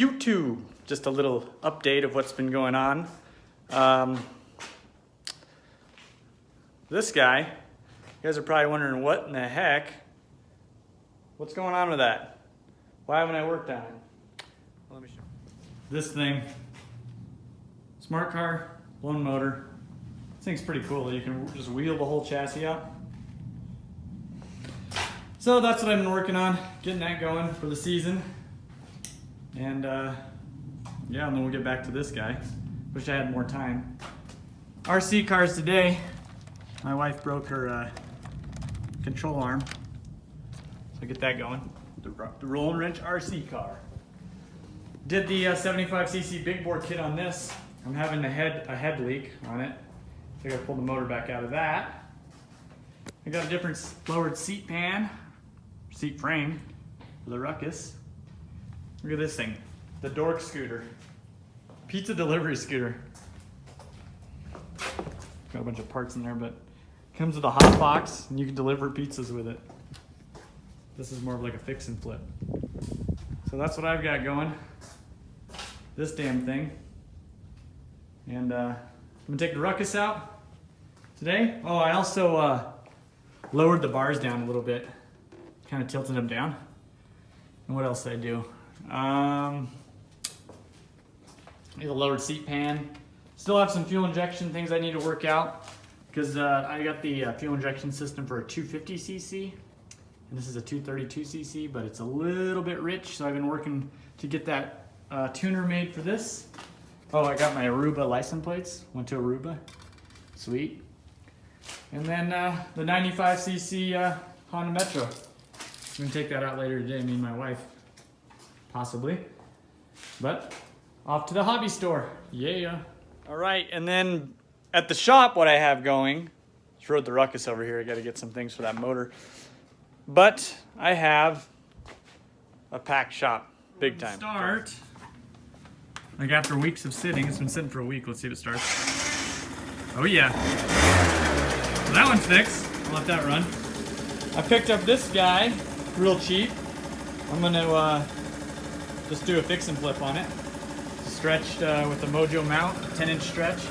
YouTube? Just a little update of what's been going on. This guy, you guys are probably wondering what in the heck, what's going on with that? Why haven't I worked on it? Well, let me show you. This thing, smart car, blown motor. This thing's pretty cool. You can just wheel the whole chassis out. So that's what I've been working on, getting that going for the season. And yeah, and then we'll get back to this guy. Wish I had more time. RC cars today. My wife broke her control arm. So get that going. The roll and wrench RC car. Did the 75cc big bore kit on this. I'm having a head leak on it. So I gotta pull the motor back out of that. I got a different lowered seat frame for the Ruckus. Look at this thing, the dork scooter. Pizza delivery scooter. Got a bunch of parts in there, but comes with a hot box and you can deliver pizzas with it. This is more of like a fix and flip. So that's what I've got going. This damn thing. And I'm gonna take the Ruckus out today. Oh, I also lowered the bars down a little bit. Kind of tilted them down. And what else did I do? The lowered seat pan. Still have some fuel injection things I need to work out because I got the fuel injection system for a 250cc and this is a 232cc, but it's a little bit rich, so I've been working to get that tuner made for this. Oh, I got my Aruba license plates. Went to Aruba. Sweet. And then the 95cc Honda Metro. I'm gonna take that out later today, me and my wife. Possibly. But off to the hobby store. Yeah. All right, and then at the shop, what I have going, just rode the Ruckus over here. I got to get some things for that motor. But I have a packed shop, big time. Start. Like after weeks of sitting, it's been sitting for a week. Let's see if it starts. Oh yeah. So that one's fixed. I'll let that run. I picked up this guy, real cheap. I'm gonna just do a fix and flip on it. Stretched with the Mojo mount, 10-inch stretch.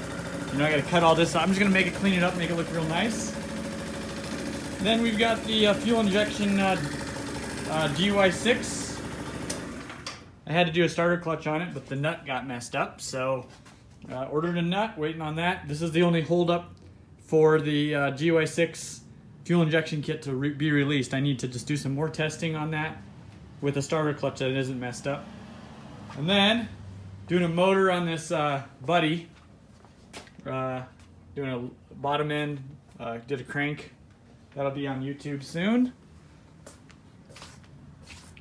You know, I gotta cut all this off. I'm just gonna make it, clean it up, make it look real nice. Then we've got the fuel injection GY6. I had to do a starter clutch on it, but the nut got messed up, so ordered a nut, waiting on that. This is the only holdup for the GY6 fuel injection kit to be released. I need to just do some more testing on that with a starter clutch that isn't messed up. And then doing a motor on this Buddy. Doing a bottom end, did a crank. That'll be on YouTube soon.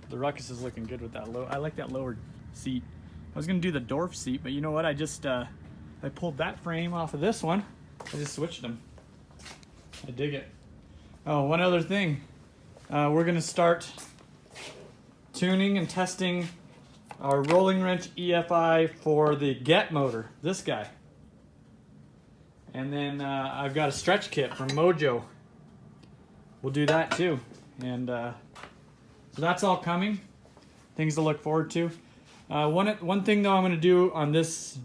The Ruckus is looking good with that I like that lowered seat. I was gonna do the Dorf seat, but you know what? I pulled that frame off of this one. I just switched them. I dig it. Oh, one other thing. We're gonna start tuning and testing our rolling wrench EFI for the Get motor, this guy. And then I've got a stretch kit from Mojo. We'll do that too. And so that's all coming. Things to look forward to. One thing though I'm gonna do on this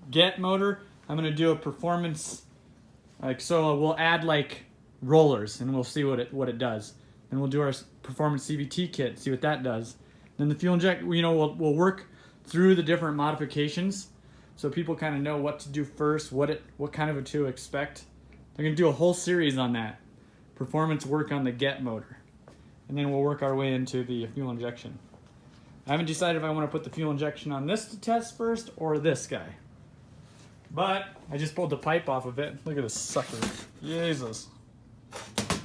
Get motor, I'm gonna do a performance, so we'll add like rollers and we'll see what it does. And we'll do our performance CVT kit, see what that does. Then the fuel inject, we'll work through the different modifications so people kind of know what to do first, what kind of to expect. I'm gonna do a whole series on that. Performance work on the Get motor. And then we'll work our way into the fuel injection. I haven't decided if I want to put the fuel injection on this to test first or this guy. But I just pulled the pipe off of it. Look at this sucker. Jesus.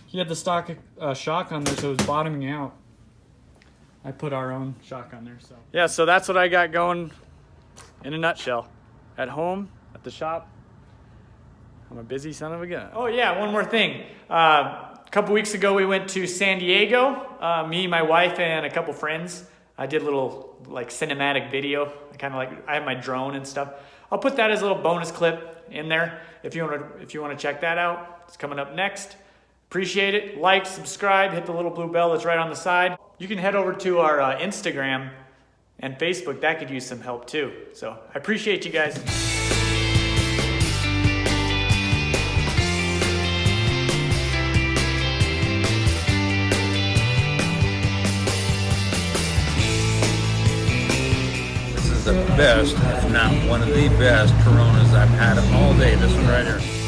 He had the stock shock on there, so it was bottoming out. I put our own shock on there, so. Yeah, so that's what I got going in a nutshell. At home, at the shop, I'm a busy son of a gun. Oh yeah, one more thing. A couple weeks ago, we went to San Diego. Me, my wife, and a couple friends. I did a little like cinematic video. I have my drone and stuff. I'll put that as a little bonus clip in there if you want to check that out. It's coming up next. Appreciate it. Like, subscribe, hit the little blue bell that's right on the side. You can head over to our Instagram and Facebook, that could use some help too. So I appreciate you guys. This is the best, if not one of the best Coronas I've had all day. This one right here.